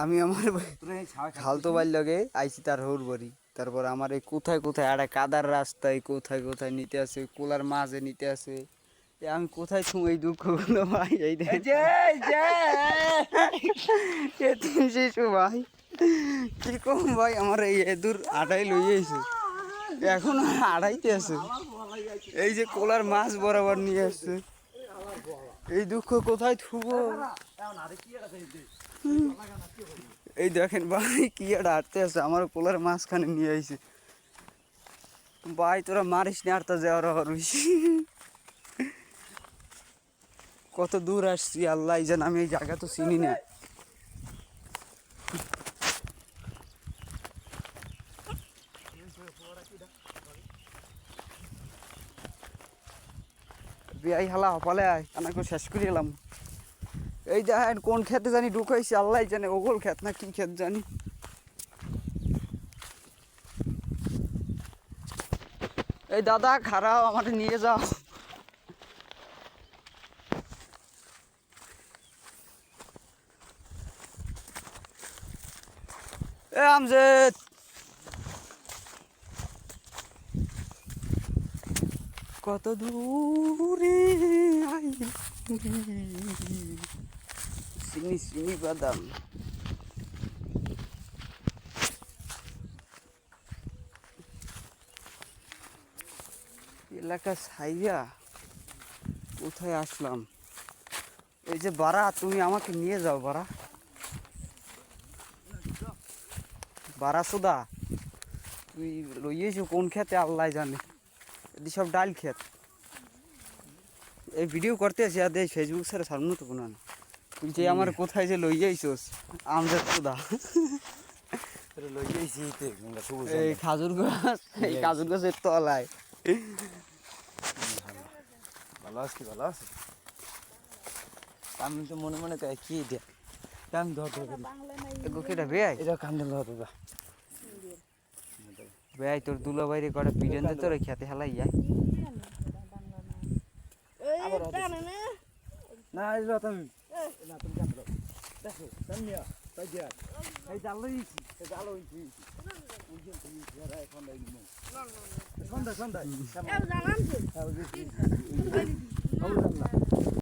আমি আমার খালতো বাড়ির লগে আইছি তার হৌর বাড়ি। তারপর আমার এই কোথায় কোথায় আড়া কাদার রাস্তায় কোথায় কোথায় নিতে আসে, কোলার মাঝে নিতে আসে। আমি কোথায় ছুঁ এই দুঃখগুলো ভাই, এই তিন শিশু ভাই, কি কম ভাই, আমার এই দূর আড়াই লইয়েছে, এখন আড়াইতে আছে। এই যে কোলার মাছ বরাবর নিয়ে আসছে, এই দুঃখ কোথায় থুবো। এই দেখেন ভাই কি একটা হাঁটতে আছে, আমার কোলার মাঝখানে নিয়ে আইছে। ভাই তোরা মারিস না, আর তা যাওয়ার হইছি। কত দূর আসছি আল্লাহ জান, আমি এই জায়গা তো চিনি না। বিয়াই হালা হপালে আয়, আনাকে শেষ করে এলাম। এই দেখেন কোন খেতে জানি ঢুকাইছি আল্লাহ জানে, ওগোল খেত না কি খেত জানি। এই দাদা খারাপ, আমার নিয়ে যাও। এ আমজেদ, কত দূরে চিনি চিনি বাদাম। এলাকা ছাইয়া কোথায় আসলাম। এই যে বাড়া, তুমি আমাকে নিয়ে যাও বাড়া, বাড়া সুদা, তুই লইয়েছো কোন খেতে আল্লাহ জানে, এদি সব ডাল খেত। এই ভিডিও করতে আছি আর এই ফেসবুক ছাড়া সামনে তো কোনো না। তুই যে আমার কোথায় যে লই যাইছোস আমজাদ সুদা, এই খাজুর গাছ, এই খাজুর গাছের তলায়। ভালো আছি, ভালো আছি। আমি তো মনে মনে চাই কি এটা, আমি ধর কেটা বেয়াই, এটা কান্দে ধর বেয়াই তোর দুলা বাইরে কটা পিড়েন দে তোর খেতে হেলাই যায় না। তুমি না, তুমি কান্দ দেখো কান্দিয়া তাই দিয়া এই জাল লইছি, এই জাল হইছি সন্ধ্যা সন্ধ্যা